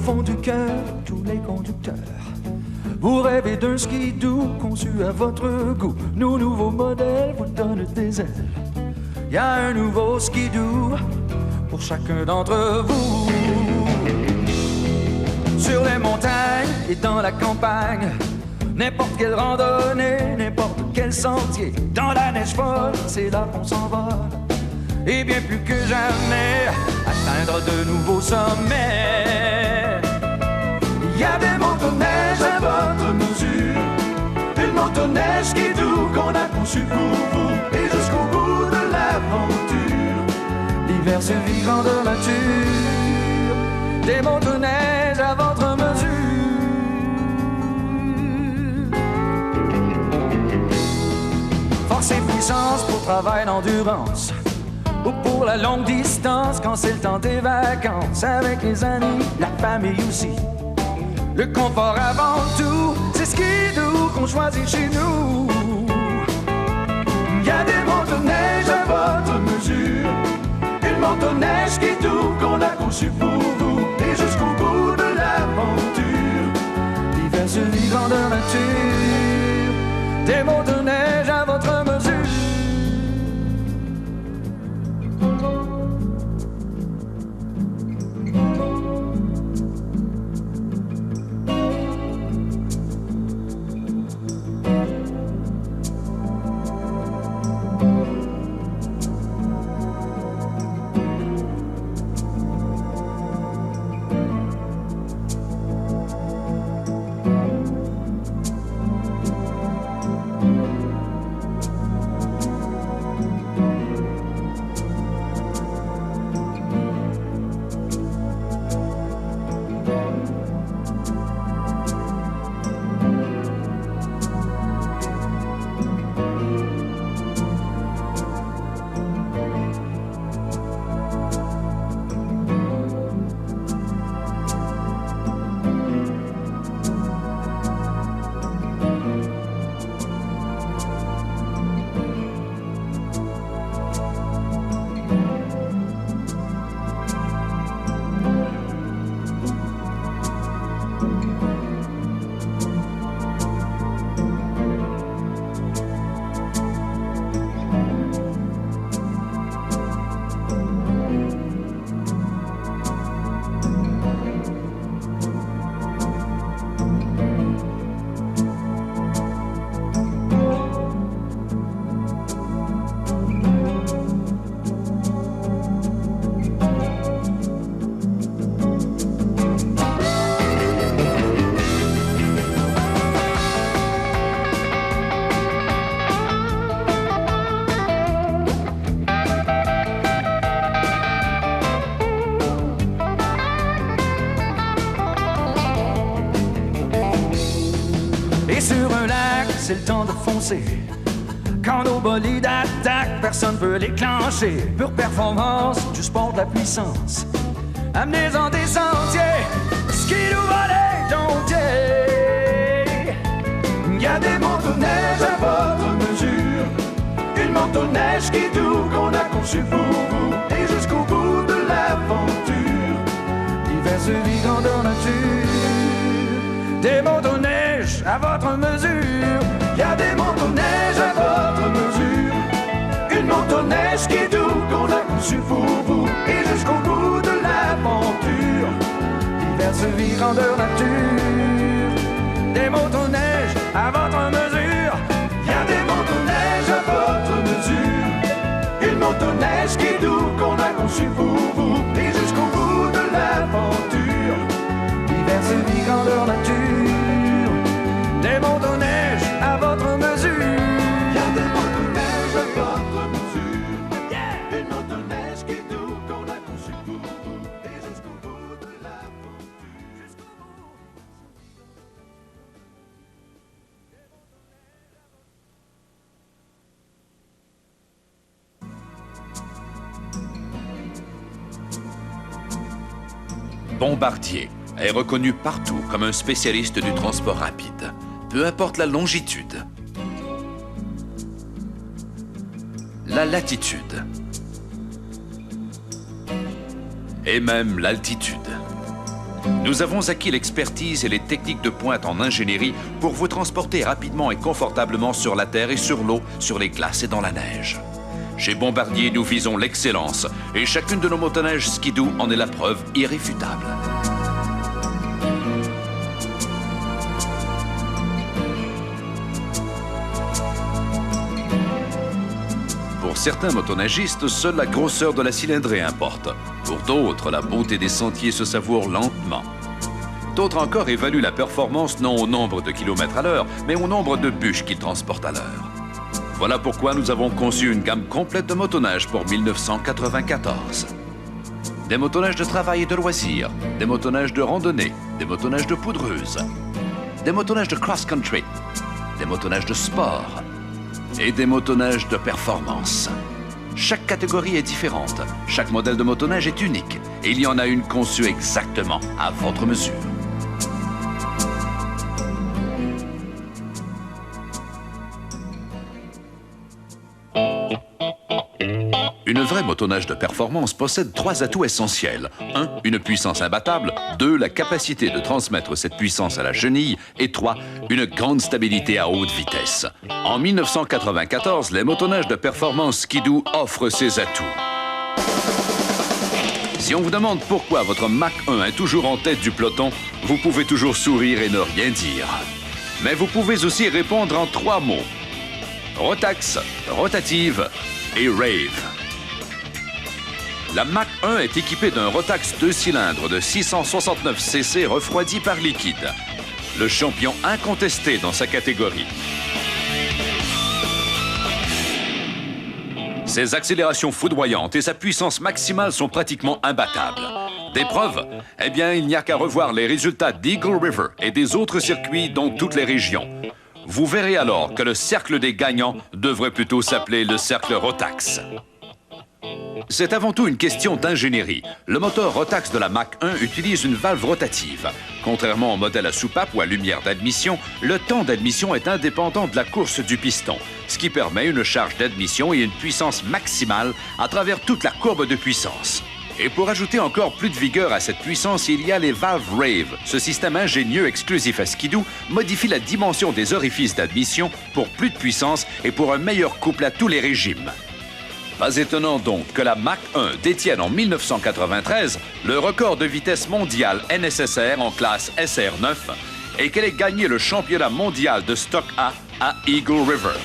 fond du cœur, tous les conducteurs. Vous rêvez d'un skidoo conçu à votre goût. Nos nouveaux modèles vous donnent des ailes. Il y a un nouveau skidoo pour chacun d'entre vous. Sur les montagnes et dans la campagne, n'importe quelle randonnée, n'importe quel sentier. Dans la neige folle, c'est là qu'on s'envole. Et bien plus que jamais, atteindre de nouveaux sommets. Il y a des motoneiges à votre mesure. Une motoneige skidoo qu'on a conçue pour vous. Et jusqu'au bout de l'aventure, l'hiver se vit grandeur nature. Des motoneiges à votre mesure. Force et puissance pour travail d'endurance. Ou pour la longue distance quand c'est le temps des vacances. Avec les amis, la famille aussi. Le confort avant tout, c'est skidoo qu'on choisit chez nous. Il y a des motoneiges à votre mesure. Une motoneige skidoo qu'on a conçue pour vous. Et jusqu'au bout de l'aventure, l'hiver se vit grandeur nature. Des motoneiges à votre mesure. C'est le temps de foncer. Quand nos bolides attaquent, personne peut les clencher. Pure performance, du sport de la puissance. Amenez-en des sentiers, skidoo, volley, domptier. Il y a des motoneiges à votre mesure. Une motoneige skidoo qu'on a conçue pour vous. Et jusqu'au bout de l'aventure, l'hiver se vit grandeur nature. Des motoneiges à votre mesure. Il y a des motoneiges à votre mesure. Une motoneige skidoo qu'on a conçue pour vous. Et jusqu'au bout de l'aventure, l'hiver se vit grandeur nature. Des motoneiges à votre mesure. Il y a des motoneiges à votre mesure. Une motoneige skidoo qu'on a conçue pour vous. Et jusqu'au bout de l'aventure, l'hiver se vit grandeur nature. Des motoneiges à votre mesure. Il y a des motoneiges à votre mesure. Yeah. Une motoneige skidoo qu'on a conçue pour vous. Et jusqu'au bout de l'aventure. Jusqu'au bout. Bombardier est reconnu partout comme un spécialiste du transport rapide, peu importe la longitude, la latitude et même l'altitude. Nous avons acquis l'expertise et les techniques de pointe en ingénierie pour vous transporter rapidement et confortablement sur la terre et sur l'eau, sur les glaces et dans la neige. Chez Bombardier, nous visons l'excellence et chacune de nos motoneiges Ski-Doo en est la preuve irréfutable. Pour certains motoneigistes, seule la grosseur de la cylindrée importe. Pour d'autres, la beauté des sentiers se savoure lentement. D'autres encore évaluent la performance non au nombre de kilomètres à l'heure, mais au nombre de bûches qu'ils transportent à l'heure. Voilà pourquoi nous avons conçu une gamme complète de motoneiges pour 1994. Des motoneiges de travail et de loisirs, des motoneiges de randonnée, des motoneiges de poudreuse, des motoneiges de cross-country, des motoneiges de sport et des motoneiges de performance. Chaque catégorie est différente, chaque modèle de motoneige est unique et il y en a une conçue exactement à votre mesure. Une vraie motoneige de performance possède 3 atouts essentiels. 1. Une puissance imbattable. 2. La capacité de transmettre cette puissance à la chenille. Et 3. Une grande stabilité à haute vitesse. En 1994, les motoneiges de performance Ski-Doo offrent ces atouts. Si on vous demande pourquoi votre Mach 1 est toujours en tête du peloton, vous pouvez toujours sourire et ne rien dire. Mais vous pouvez aussi répondre en 3 mots. Rotax, rotative et rave. La Mach 1 est équipée d'un Rotax 2 cylindres de 669 cc refroidi par liquide. Le champion incontesté dans sa catégorie. Ses accélérations foudroyantes et sa puissance maximale sont pratiquement imbattables. Des preuves? Eh bien, il n'y a qu'à revoir les résultats d'Eagle River et des autres circuits dans toutes les régions. Vous verrez alors que le cercle des gagnants devrait plutôt s'appeler le cercle Rotax. C'est avant tout une question d'ingénierie. Le moteur Rotax de la Mach 1 utilise une valve rotative. Contrairement au modèle à soupape ou à lumière d'admission, le temps d'admission est indépendant de la course du piston, ce qui permet une charge d'admission et une puissance maximale à travers toute la courbe de puissance. Et pour ajouter encore plus de vigueur à cette puissance, il y a les valves Rave. Ce système ingénieux exclusif à Ski-Doo modifie la dimension des orifices d'admission pour plus de puissance et pour un meilleur couple à tous les régimes. Pas étonnant donc que la Mach 1 détienne en 1993 le record de vitesse mondial NSSR en classe SR9 et qu'elle ait gagné le championnat mondial de Stock A à Eagle River.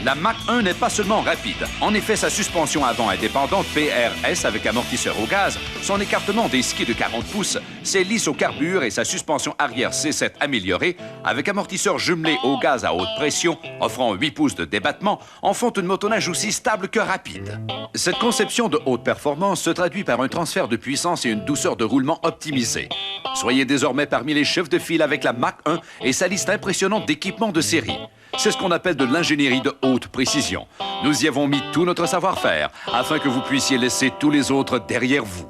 La Mach 1 n'est pas seulement rapide. En effet, sa suspension avant indépendante PRS avec amortisseur au gaz, son écartement des skis de 40 pouces, ses lisses au carbure et sa suspension arrière C7 améliorée avec amortisseur jumelé au gaz à haute pression, offrant 8 pouces de débattement, en font une motoneige aussi stable que rapide. Cette conception de haute performance se traduit par un transfert de puissance et une douceur de roulement optimisée. Soyez désormais parmi les chefs de file avec la Mach 1 et sa liste impressionnante d'équipements de série. C'est ce qu'on appelle de l'ingénierie de haute précision. Nous y avons mis tout notre savoir-faire afin que vous puissiez laisser tous les autres derrière vous.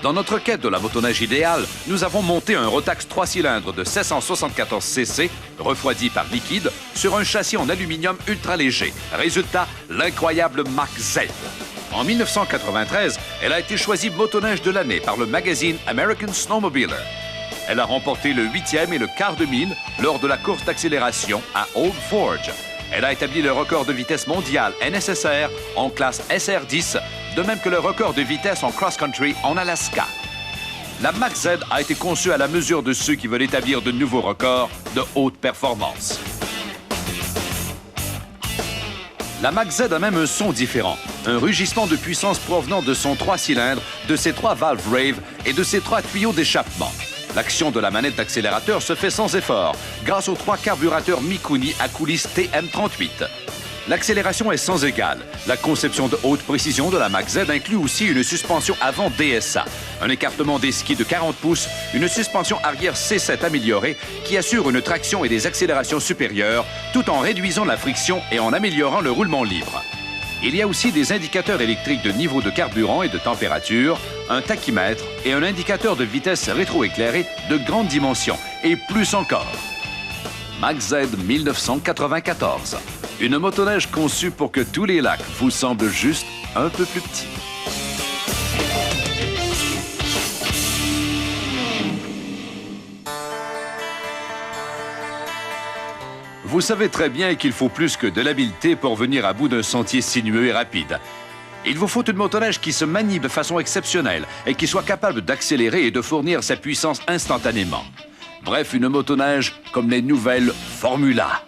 Dans notre quête de la motoneige idéale, nous avons monté un Rotax 3 cylindres de 774 cc, refroidi par liquide, sur un châssis en aluminium ultra léger. Résultat, l'incroyable Mach Z. En 1993, elle a été choisie motoneige de l'année par le magazine American Snowmobiler. Elle a remporté le 8e et le quart de mille lors de la course d'accélération à Old Forge. Elle a établi le record de vitesse mondial NSSR en classe SR10, de même que le record de vitesse en cross-country en Alaska. La Mach Z a été conçue à la mesure de ceux qui veulent établir de nouveaux records de haute performance. La Mach Z a même un son différent, un rugissement de puissance provenant de son 3 cylindres, de ses 3 valves Rave et de ses 3 tuyaux d'échappement. L'action de la manette d'accélérateur se fait sans effort, grâce aux 3 carburateurs Mikuni à coulisses TM38. L'accélération est sans égale. La conception de haute précision de la Mach Z inclut aussi une suspension avant DSA, un écartement des skis de 40 pouces, une suspension arrière C7 améliorée qui assure une traction et des accélérations supérieures, tout en réduisant la friction et en améliorant le roulement libre. Il y a aussi des indicateurs électriques de niveau de carburant et de température, un tachymètre et un indicateur de vitesse rétroéclairé de grande dimension, et plus encore. Mach Z 1994. Une motoneige conçue pour que tous les lacs vous semblent juste un peu plus petits. Vous savez très bien qu'il faut plus que de l'habileté pour venir à bout d'un sentier sinueux et rapide. Il vous faut une motoneige qui se manie de façon exceptionnelle et qui soit capable d'accélérer et de fournir sa puissance instantanément. Bref, une motoneige comme les nouvelles Formula.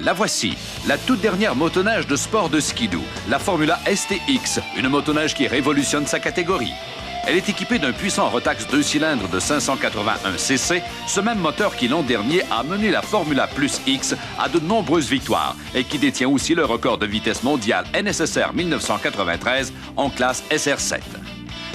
La voici, la toute dernière motoneige de sport de skidoo, la Formula STX, une motoneige qui révolutionne sa catégorie. Elle est équipée d'un puissant Rotax 2 cylindres de 581 cc, ce même moteur qui l'an dernier a mené la Formula Plus X à de nombreuses victoires et qui détient aussi le record de vitesse mondiale NSSR 1993 en classe SR7.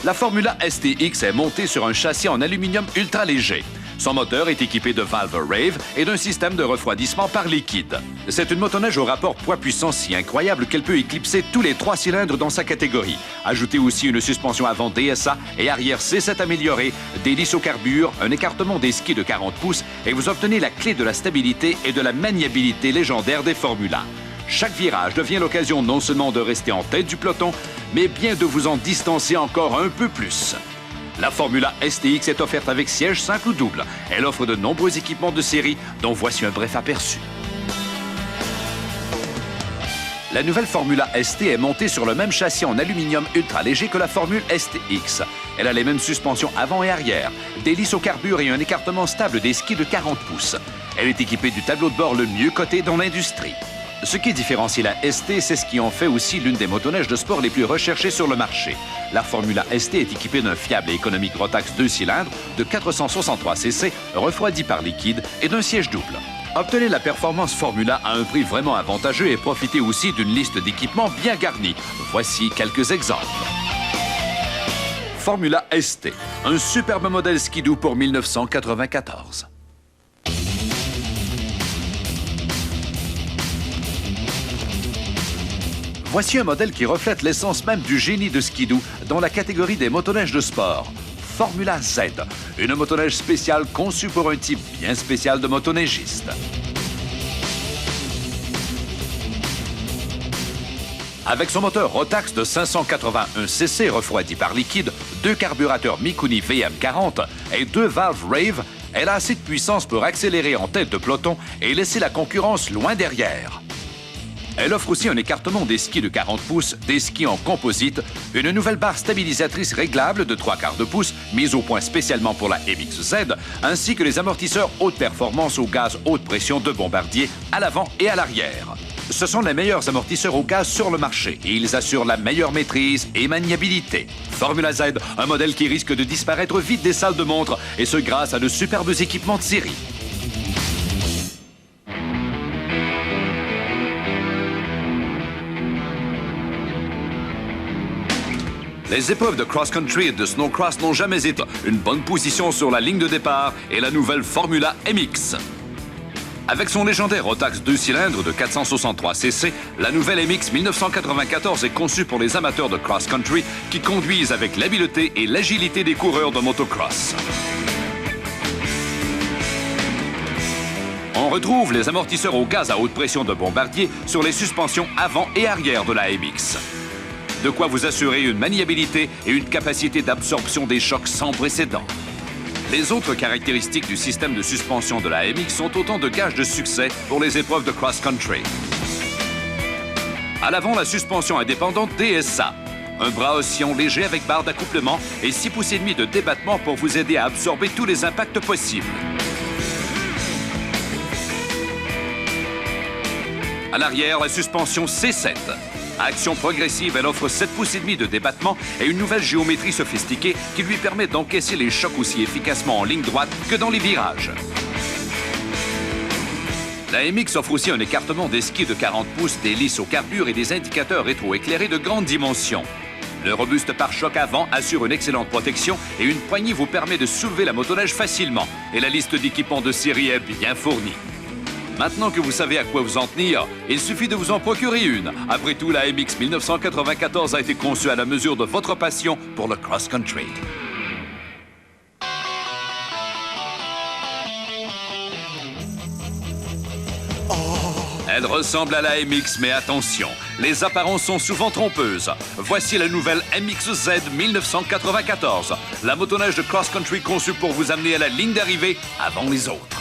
La Formula STX est montée sur un châssis en aluminium ultra léger. Son moteur est équipé de valves Rave et d'un système de refroidissement par liquide. C'est une motoneige au rapport poids-puissance si incroyable qu'elle peut éclipser tous les 3 cylindres dans sa catégorie. Ajoutez aussi une suspension avant DSA et arrière C7 améliorée, des lisses au carbure, un écartement des skis de 40 pouces et vous obtenez la clé de la stabilité et de la maniabilité légendaire des Formula. Chaque virage devient l'occasion non seulement de rester en tête du peloton, mais bien de vous en distancer encore un peu plus. La Formula STX est offerte avec siège simple ou double. Elle offre de nombreux équipements de série, dont voici un bref aperçu. La nouvelle Formula ST est montée sur le même châssis en aluminium ultra léger que la Formule STX. Elle a les mêmes suspensions avant et arrière, des lisses au carbure et un écartement stable des skis de 40 pouces. Elle est équipée du tableau de bord le mieux coté dans l'industrie. Ce qui différencie la ST, c'est ce qui en fait aussi l'une des motoneiges de sport les plus recherchées sur le marché. La Formula ST est équipée d'un fiable et économique Rotax 2 cylindres de 463 cc, refroidi par liquide et d'un siège double. Obtenez la performance Formula à un prix vraiment avantageux et profitez aussi d'une liste d'équipements bien garnie. Voici quelques exemples. Formula ST, un superbe modèle skidoo pour 1994. Voici un modèle qui reflète l'essence même du génie de skidoo dans la catégorie des motoneiges de sport. Formula Z, une motoneige spéciale conçue pour un type bien spécial de motoneigiste. Avec son moteur Rotax de 581 cc refroidi par liquide, 2 carburateurs Mikuni VM40 et 2 valves Rave, elle a assez de puissance pour accélérer en tête de peloton et laisser la concurrence loin derrière. Elle offre aussi un écartement des skis de 40 pouces, des skis en composite, une nouvelle barre stabilisatrice réglable de 3/4 de pouce, mise au point spécialement pour la MX Z, ainsi que les amortisseurs haute performance au gaz haute pression de Bombardier à l'avant et à l'arrière. Ce sont les meilleurs amortisseurs au gaz sur le marché et ils assurent la meilleure maîtrise et maniabilité. Formula Z, un modèle qui risque de disparaître vite des salles de montre, et ce grâce à de superbes équipements de série. Les épreuves de cross-country et de snowcross n'ont jamais été une bonne position sur la ligne de départ et la nouvelle Formula MX. Avec son légendaire Rotax 2 cylindres de 463 cc, la nouvelle MX 1994 est conçue pour les amateurs de cross-country qui conduisent avec l'habileté et l'agilité des coureurs de motocross. On retrouve les amortisseurs au gaz à haute pression de Bombardier sur les suspensions avant et arrière de la MX. De quoi vous assurer une maniabilité et une capacité d'absorption des chocs sans précédent. Les autres caractéristiques du système de suspension de la MX sont autant de gages de succès pour les épreuves de cross-country. À l'avant, la suspension indépendante DSA. Un bras oscillant léger avec barre d'accouplement et 6,5 pouces de débattement pour vous aider à absorber tous les impacts possibles. À l'arrière, la suspension C7. À action progressive, elle offre 7,5 pouces de débattement et une nouvelle géométrie sophistiquée qui lui permet d'encaisser les chocs aussi efficacement en ligne droite que dans les virages. La MX offre aussi un écartement des skis de 40 pouces, des lisses au carbure et des indicateurs rétroéclairés de grande dimension. Le robuste pare-choc avant assure une excellente protection et une poignée vous permet de soulever la motoneige facilement. Et la liste d'équipements de série est bien fournie. Maintenant que vous savez à quoi vous en tenir, il suffit de vous en procurer une. Après tout, la MX 1994 a été conçue à la mesure de votre passion pour le cross-country. Elle ressemble à la MX, mais attention, les apparences sont souvent trompeuses. Voici la nouvelle MXZ 1994, la motoneige de cross-country conçue pour vous amener à la ligne d'arrivée avant les autres.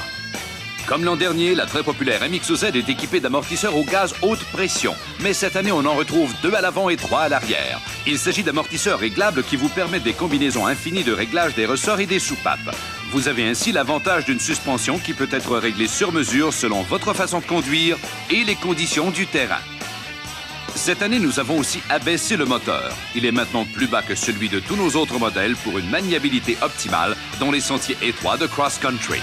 Comme l'an dernier, la très populaire MXZ est équipée d'amortisseurs au gaz haute pression, mais cette année, on en retrouve 2 à l'avant et 3 à l'arrière. Il s'agit d'amortisseurs réglables qui vous permettent des combinaisons infinies de réglage des ressorts et des soupapes. Vous avez ainsi l'avantage d'une suspension qui peut être réglée sur mesure selon votre façon de conduire et les conditions du terrain. Cette année, nous avons aussi abaissé le moteur. Il est maintenant plus bas que celui de tous nos autres modèles pour une maniabilité optimale dans les sentiers étroits de cross-country.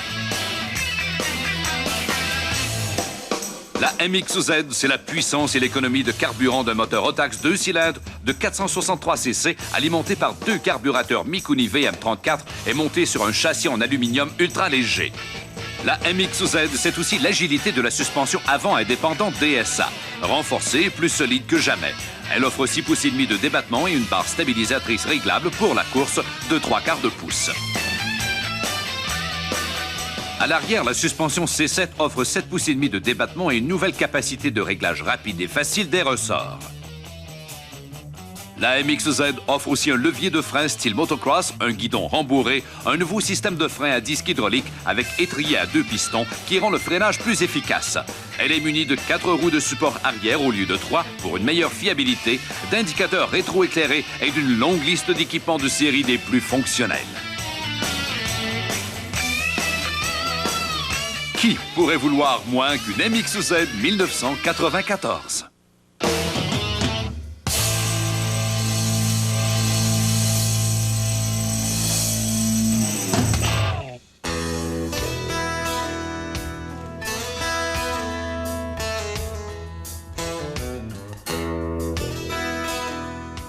La MXZ, c'est la puissance et l'économie de carburant d'un moteur Rotax 2 cylindres de 463 cc alimenté par 2 carburateurs Mikuni VM34 et monté sur un châssis en aluminium ultra léger. La MXZ, c'est aussi l'agilité de la suspension avant indépendante DSA, renforcée et plus solide que jamais. Elle offre 6,5 pouces de débattement et une barre stabilisatrice réglable pour la course de 3/4 de pouce. À l'arrière, la suspension C7 offre 7,5 pouces de débattement et une nouvelle capacité de réglage rapide et facile des ressorts. La MXZ offre aussi un levier de frein style motocross, un guidon rembourré, un nouveau système de frein à disque hydraulique avec étrier à 2 pistons qui rend le freinage plus efficace. Elle est munie de 4 roues de support arrière au lieu de 3 pour une meilleure fiabilité, d'indicateurs rétroéclairés et d'une longue liste d'équipements de série des plus fonctionnels. Qui pourrait vouloir moins qu'une MXZ 1994?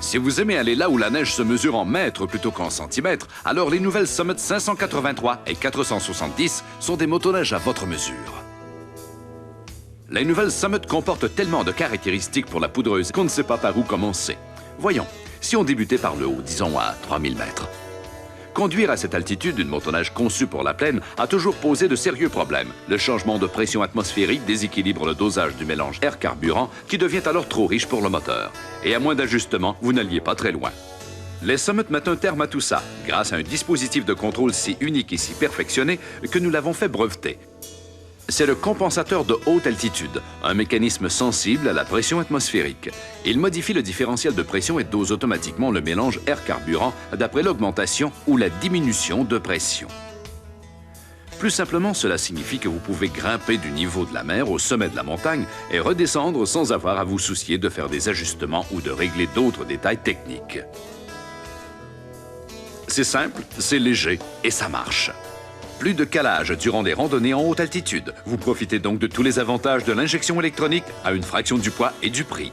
Si vous aimez aller là où la neige se mesure en mètres plutôt qu'en centimètres, alors les nouvelles Summit 583 et 470 sont des motoneiges à votre mesure. Les nouvelles Summit comportent tellement de caractéristiques pour la poudreuse qu'on ne sait pas par où commencer. Voyons, si on débutait par le haut, disons à 3000 mètres. Conduire à cette altitude une motoneige conçue pour la plaine a toujours posé de sérieux problèmes. Le changement de pression atmosphérique déséquilibre le dosage du mélange air-carburant qui devient alors trop riche pour le moteur. Et à moins d'ajustements, vous n'alliez pas très loin. Les Summit mettent un terme à tout ça grâce à un dispositif de contrôle si unique et si perfectionné que nous l'avons fait breveter. C'est le compensateur de haute altitude, un mécanisme sensible à la pression atmosphérique. Il modifie le différentiel de pression et dose automatiquement le mélange air-carburant d'après l'augmentation ou la diminution de pression. Plus simplement, cela signifie que vous pouvez grimper du niveau de la mer au sommet de la montagne et redescendre sans avoir à vous soucier de faire des ajustements ou de régler d'autres détails techniques. C'est simple, c'est léger et ça marche. Plus de calage durant des randonnées en haute altitude. Vous profitez donc de tous les avantages de l'injection électronique à une fraction du poids et du prix.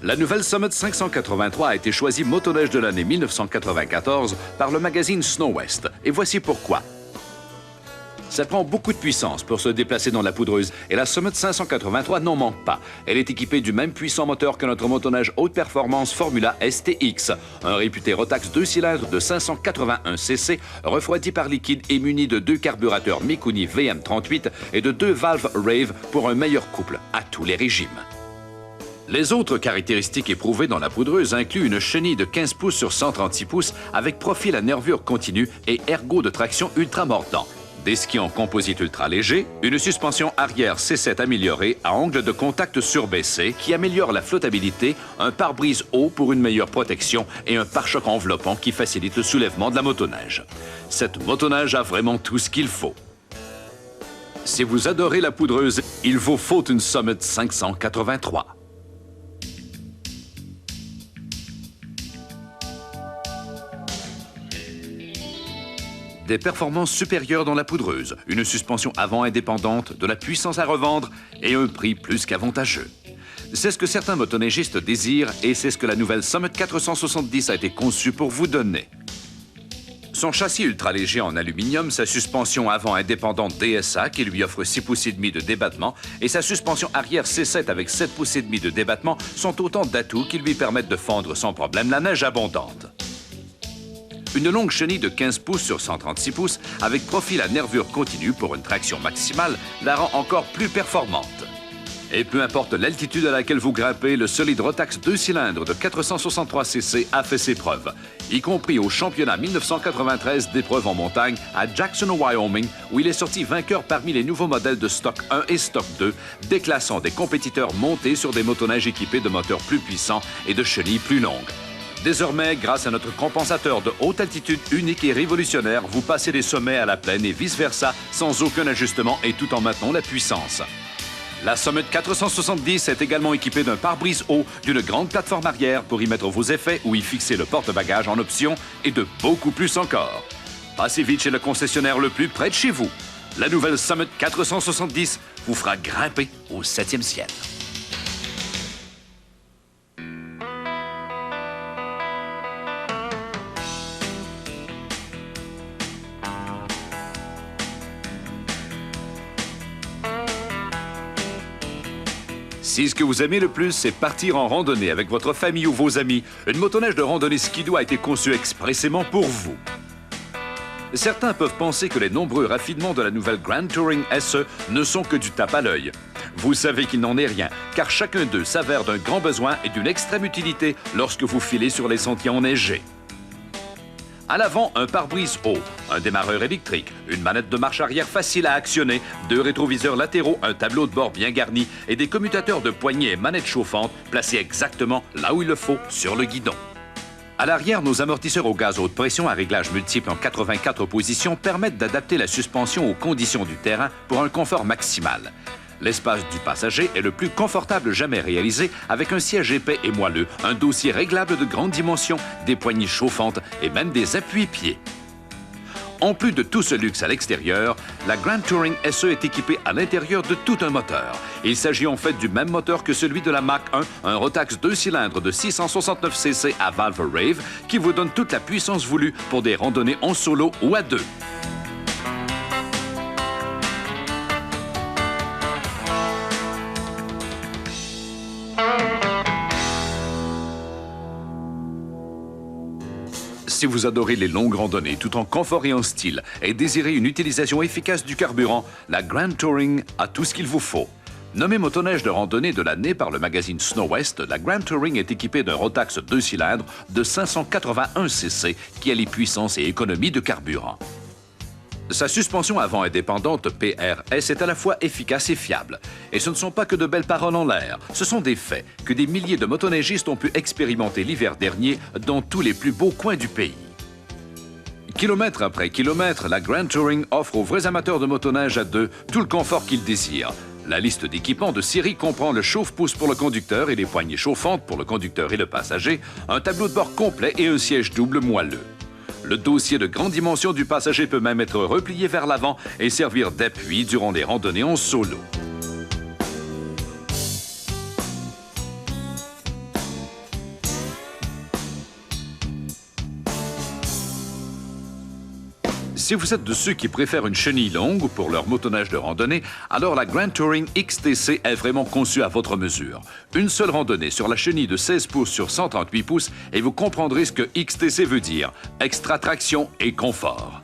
La nouvelle Summit 583 a été choisie motoneige de l'année 1994 par le magazine Snow West. Et voici pourquoi. Ça prend beaucoup de puissance pour se déplacer dans la poudreuse et la Summit 583 n'en manque pas. Elle est équipée du même puissant moteur que notre motoneige haute performance Formula STX, un réputé Rotax 2 cylindres de 581 cc, refroidi par liquide et muni de 2 carburateurs Mikuni VM38 et de 2 valves Rave pour un meilleur couple à tous les régimes. Les autres caractéristiques éprouvées dans la poudreuse incluent une chenille de 15 pouces sur 136 pouces avec profil à nervure continue et ergot de traction ultra mordant. Des skis en composite ultra léger, une suspension arrière C7 améliorée à angle de contact surbaissé qui améliore la flottabilité, un pare-brise haut pour une meilleure protection et un pare-choc enveloppant qui facilite le soulèvement de la motoneige. Cette motoneige a vraiment tout ce qu'il faut. Si vous adorez la poudreuse, il vous faut une Summit 583. Des performances supérieures dans la poudreuse, une suspension avant indépendante, de la puissance à revendre et un prix plus qu'avantageux. C'est ce que certains motoneigistes désirent et c'est ce que la nouvelle Summit 470 a été conçue pour vous donner. Son châssis ultra léger en aluminium, sa suspension avant indépendante DSA qui lui offre 6 pouces et demi de débattement et sa suspension arrière C7 avec 7 pouces et demi de débattement sont autant d'atouts qui lui permettent de fendre sans problème la neige abondante. Une longue chenille de 15 pouces sur 136 pouces avec profil à nervure continue pour une traction maximale la rend encore plus performante. Et peu importe l'altitude à laquelle vous grimpez, le solide Rotax 2 cylindres de 463 cc a fait ses preuves, y compris au championnat 1993 d'épreuves en montagne à Jackson, au Wyoming, où il est sorti vainqueur parmi les nouveaux modèles de Stock 1 et Stock 2, déclassant des compétiteurs montés sur des motoneiges équipés de moteurs plus puissants et de chenilles plus longues. Désormais, grâce à notre compensateur de haute altitude unique et révolutionnaire, vous passez des sommets à la plaine et vice-versa sans aucun ajustement et tout en maintenant la puissance. La Summit 470 est également équipée d'un pare-brise haut, d'une grande plateforme arrière pour y mettre vos effets ou y fixer le porte-bagages en option et de beaucoup plus encore. Passez vite chez le concessionnaire le plus près de chez vous. La nouvelle Summit 470 vous fera grimper au 7e ciel. Si ce que vous aimez le plus, c'est partir en randonnée avec votre famille ou vos amis, une motoneige de randonnée Ski-Doo a été conçue expressément pour vous. Certains peuvent penser que les nombreux raffinements de la nouvelle Grand Touring SE ne sont que du tape à l'œil. Vous savez qu'il n'en est rien, car chacun d'eux s'avère d'un grand besoin et d'une extrême utilité lorsque vous filez sur les sentiers enneigés. À l'avant, un pare-brise haut, un démarreur électrique, une manette de marche arrière facile à actionner, 2 rétroviseurs latéraux, un tableau de bord bien garni et des commutateurs de poignées et manettes chauffantes placés exactement là où il le faut, sur le guidon. À l'arrière, nos amortisseurs au gaz haute pression à réglage multiple en 84 positions permettent d'adapter la suspension aux conditions du terrain pour un confort maximal. L'espace du passager est le plus confortable jamais réalisé avec un siège épais et moelleux, un dossier réglable de grande dimension, des poignées chauffantes et même des appuis-pieds. En plus de tout ce luxe à l'extérieur, la Grand Touring SE est équipée à l'intérieur de tout un moteur. Il s'agit en fait du même moteur que celui de la Mach 1, un Rotax 2 cylindres de 669 cc à valve Rave qui vous donne toute la puissance voulue pour des randonnées en solo ou à deux. Si vous adorez les longues randonnées tout en confort et en style et désirez une utilisation efficace du carburant, la Grand Touring a tout ce qu'il vous faut. Nommée motoneige de randonnée de l'année par le magazine Snow West, la Grand Touring est équipée d'un Rotax 2 cylindres de 581 cc qui allie puissance et économie de carburant. Sa suspension avant indépendante PRS est à la fois efficace et fiable. Et ce ne sont pas que de belles paroles en l'air, ce sont des faits que des milliers de motoneigistes ont pu expérimenter l'hiver dernier dans tous les plus beaux coins du pays. Kilomètre après kilomètre, la Grand Touring offre aux vrais amateurs de motoneige à deux tout le confort qu'ils désirent. La liste d'équipements de série comprend le chauffe-pouce pour le conducteur et les poignées chauffantes pour le conducteur et le passager, un tableau de bord complet et un siège double moelleux. Le dossier de grande dimension du passager peut même être replié vers l'avant et servir d'appui durant les randonnées en solo. Si vous êtes de ceux qui préfèrent une chenille longue pour leur motoneige de randonnée, alors la Grand Touring XTC est vraiment conçue à votre mesure. Une seule randonnée sur la chenille de 16 pouces sur 138 pouces et vous comprendrez ce que XTC veut dire, extra traction et confort.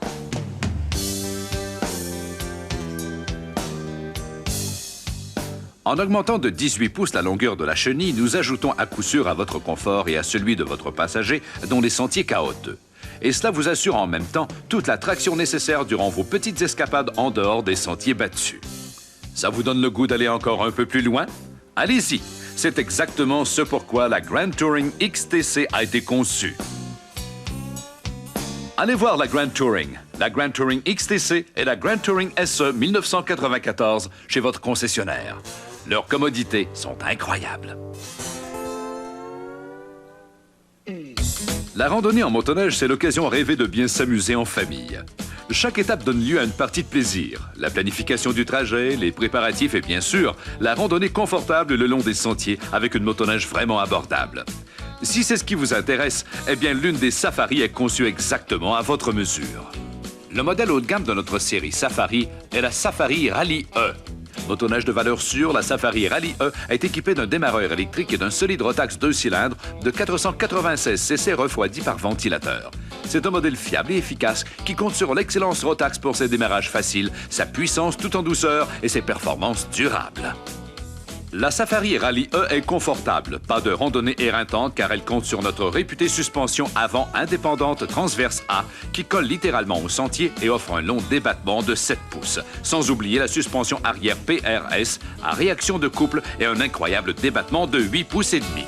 En augmentant de 18 pouces la longueur de la chenille, nous ajoutons à coup sûr à votre confort et à celui de votre passager dont les sentiers chaotiques. Et cela vous assure en même temps toute la traction nécessaire durant vos petites escapades en dehors des sentiers battus. Ça vous donne le goût d'aller encore un peu plus loin? Allez-y! C'est exactement ce pourquoi la Grand Touring XTC a été conçue. Allez voir la Grand Touring XTC et la Grand Touring SE 1994 chez votre concessionnaire. Leurs commodités sont incroyables. La randonnée en motoneige, c'est l'occasion rêvée de bien s'amuser en famille. Chaque étape donne lieu à une partie de plaisir. La planification du trajet, les préparatifs et bien sûr, la randonnée confortable le long des sentiers avec une motoneige vraiment abordable. Si c'est ce qui vous intéresse, eh bien l'une des Safari est conçue exactement à votre mesure. Le modèle haut de gamme de notre série Safari est la Safari Rally E. Motoneige de valeur sûre, la Safari Rally E est équipée d'un démarreur électrique et d'un solide Rotax 2 cylindres de 496 cc refroidi par ventilateur. C'est un modèle fiable et efficace qui compte sur l'excellence Rotax pour ses démarrages faciles, sa puissance tout en douceur et ses performances durables. La Safari Rally E est confortable, pas de randonnée éreintante car elle compte sur notre réputée suspension avant indépendante transverse A qui colle littéralement au sentier et offre un long débattement de 7 pouces. Sans oublier la suspension arrière PRS à réaction de couple et un incroyable débattement de 8 pouces et demi.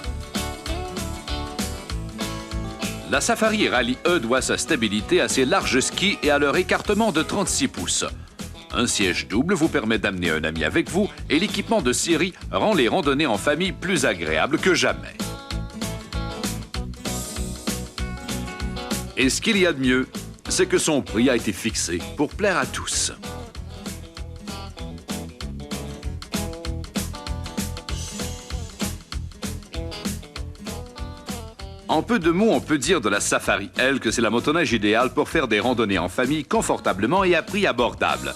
La Safari Rally E doit sa stabilité à ses larges skis et à leur écartement de 36 pouces. Un siège double vous permet d'amener un ami avec vous et l'équipement de série rend les randonnées en famille plus agréables que jamais. Et ce qu'il y a de mieux, c'est que son prix a été fixé pour plaire à tous. En peu de mots, on peut dire de la Safari L que c'est la motoneige idéale pour faire des randonnées en famille confortablement et à prix abordable.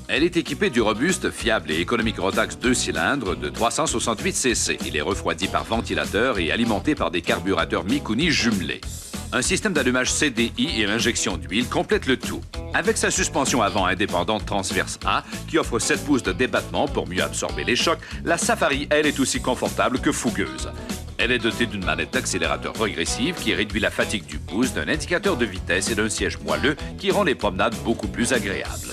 Elle est équipée du robuste, fiable et économique Rotax 2 cylindres de 368 cc. Il est refroidi par ventilateur et alimenté par des carburateurs Mikuni jumelés. Un système d'allumage CDI et l'injection d'huile complètent le tout. Avec sa suspension avant indépendante transverse A, qui offre 7 pouces de débattement pour mieux absorber les chocs, la Safari L est aussi confortable que fougueuse. Elle est dotée d'une manette d'accélérateur regressive qui réduit la fatigue du pouce, d'un indicateur de vitesse et d'un siège moelleux qui rend les promenades beaucoup plus agréables.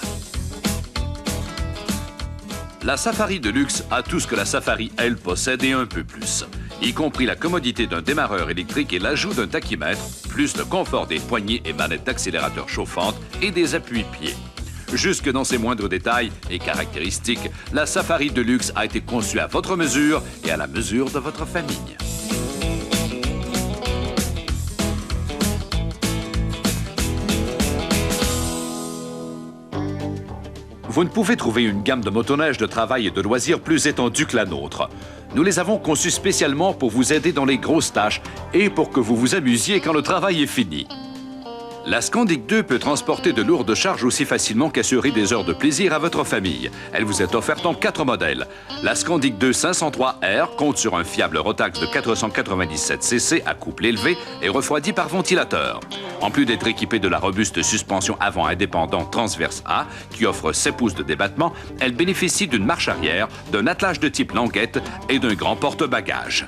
La Safari Deluxe a tout ce que la Safari L possède et un peu plus, y compris la commodité d'un démarreur électrique et l'ajout d'un tachymètre, plus le confort des poignées et manettes d'accélérateur chauffantes et des appuis-pieds. Jusque dans ses moindres détails et caractéristiques, la Safari Deluxe a été conçue à votre mesure et à la mesure de votre famille. Vous ne pouvez trouver une gamme de motoneige de travail et de loisirs plus étendue que la nôtre. Nous les avons conçus spécialement pour vous aider dans les grosses tâches et pour que vous vous amusiez quand le travail est fini. La Scandic 2 peut transporter de lourdes charges aussi facilement qu'assurer des heures de plaisir à votre famille. Elle vous est offerte en 4 modèles. La Scandic 2 503R compte sur un fiable Rotax de 497 cc à couple élevé et refroidi par ventilateur. En plus d'être équipée de la robuste suspension avant indépendante transverse A, qui offre 7 pouces de débattement, elle bénéficie d'une marche arrière, d'un attelage de type languette et d'un grand porte-bagages.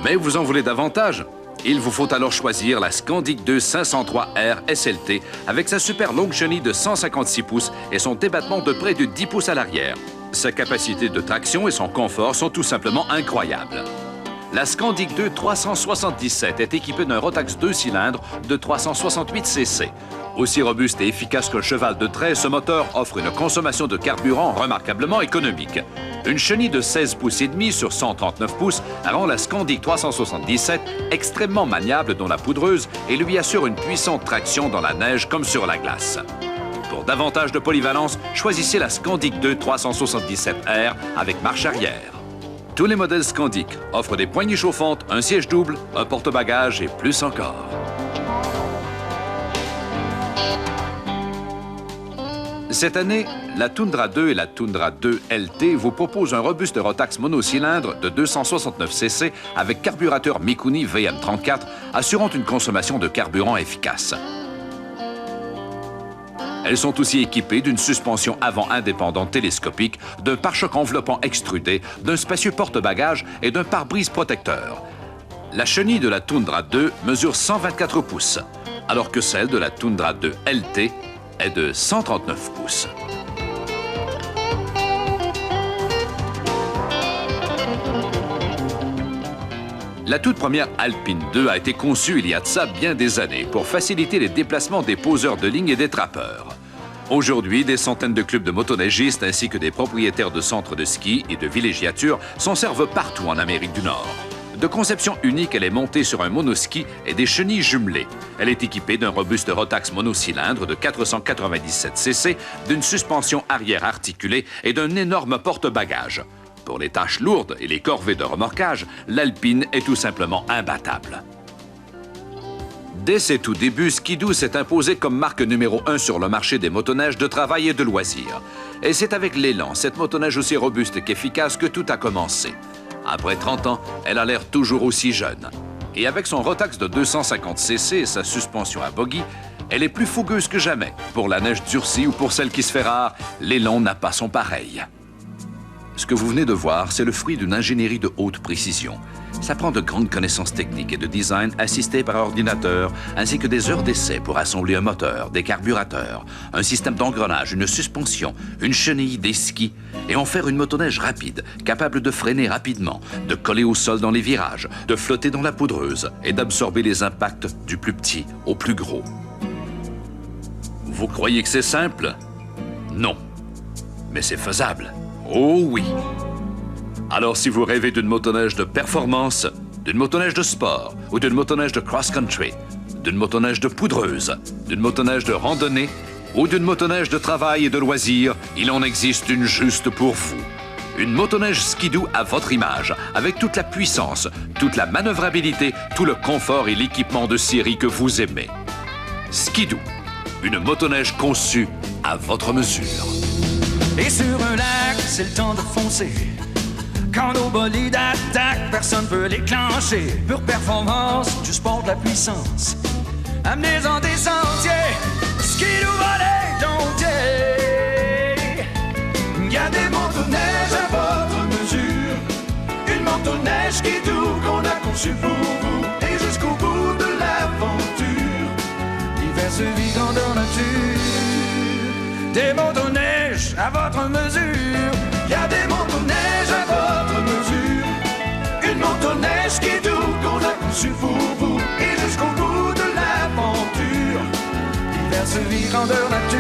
Mais vous en voulez davantage? Il vous faut alors choisir la Scandic 2 503R SLT avec sa super longue chenille de 156 pouces et son débattement de près de 10 pouces à l'arrière. Sa capacité de traction et son confort sont tout simplement incroyables. La Scandic 2 377 est équipée d'un Rotax 2 cylindres de 368 cc. Aussi robuste et efficace qu'un cheval de trait, ce moteur offre une consommation de carburant remarquablement économique. Une chenille de 16 pouces et demi sur 139 pouces rend la Scandic 377 extrêmement maniable dans la poudreuse et lui assure une puissante traction dans la neige comme sur la glace. Pour davantage de polyvalence, choisissez la Scandic 2 377R avec marche arrière. Tous les modèles Scandic offrent des poignées chauffantes, un siège double, un porte-bagages et plus encore. Cette année, la Tundra 2 et la Tundra 2 LT vous proposent un robuste Rotax monocylindre de 269 cc avec carburateur Mikuni VM34 assurant une consommation de carburant efficace. Elles sont aussi équipées d'une suspension avant indépendante télescopique, d'un pare-choc enveloppant extrudé, d'un spacieux porte-bagages et d'un pare-brise protecteur. La chenille de la Tundra 2 mesure 124 pouces, alors que celle de la Tundra 2 LT est de 139 pouces. La toute première Alpine 2 a été conçue il y a de ça bien des années pour faciliter les déplacements des poseurs de ligne et des trappeurs. Aujourd'hui, des centaines de clubs de motoneigistes ainsi que des propriétaires de centres de ski et de villégiature s'en servent partout en Amérique du Nord. De conception unique, elle est montée sur un monoski et des chenilles jumelées. Elle est équipée d'un robuste Rotax monocylindre de 497 cc, d'une suspension arrière articulée et d'un énorme porte-bagages. Pour les tâches lourdes et les corvées de remorquage, l'Alpine est tout simplement imbattable. Dès ses tout débuts, Ski-Doo s'est imposé comme marque numéro 1 sur le marché des motoneiges de travail et de loisirs. Et c'est avec l'élan, cette motoneige aussi robuste qu'efficace, que tout a commencé. Après 30 ans, elle a l'air toujours aussi jeune. Et avec son Rotax de 250 cc et sa suspension à bogie, elle est plus fougueuse que jamais. Pour la neige durcie ou pour celle qui se fait rare, l'élan n'a pas son pareil. Ce que vous venez de voir, c'est le fruit d'une ingénierie de haute précision. Ça prend de grandes connaissances techniques et de design assistées par ordinateur, ainsi que des heures d'essai pour assembler un moteur, des carburateurs, un système d'engrenage, une suspension, une chenille, des skis, et en faire une motoneige rapide, capable de freiner rapidement, de coller au sol dans les virages, de flotter dans la poudreuse et d'absorber les impacts du plus petit au plus gros. Vous croyez que c'est simple? Non. Mais c'est faisable. Oh oui! Alors si vous rêvez d'une motoneige de performance, d'une motoneige de sport ou d'une motoneige de cross-country, d'une motoneige de poudreuse, d'une motoneige de randonnée ou d'une motoneige de travail et de loisirs, il en existe une juste pour vous. Une motoneige Ski-Doo à votre image, avec toute la puissance, toute la manœuvrabilité, tout le confort et l'équipement de série que vous aimez. Ski-Doo, une motoneige conçue à votre mesure. Et sur un lac, c'est le temps de foncer. Quand nos bolides attaquent, personne peut les clencher. Pure performance, du sport, de la puissance. Amenez-en des sentiers, Ski-Doo volet domptier. Il y a des motoneiges à votre mesure. Une motoneige Ski-Doo qu'on a conçue pour vous. Et jusqu'au bout de l'aventure, diverses vies grandeur nature. Des motoneiges à votre mesure. Il y a des motoneiges à votre mesure. Une motoneige Ski-Doo qu'on a conçue pour vous. Et jusqu'au bout de l'aventure, diverses vies grandeur nature.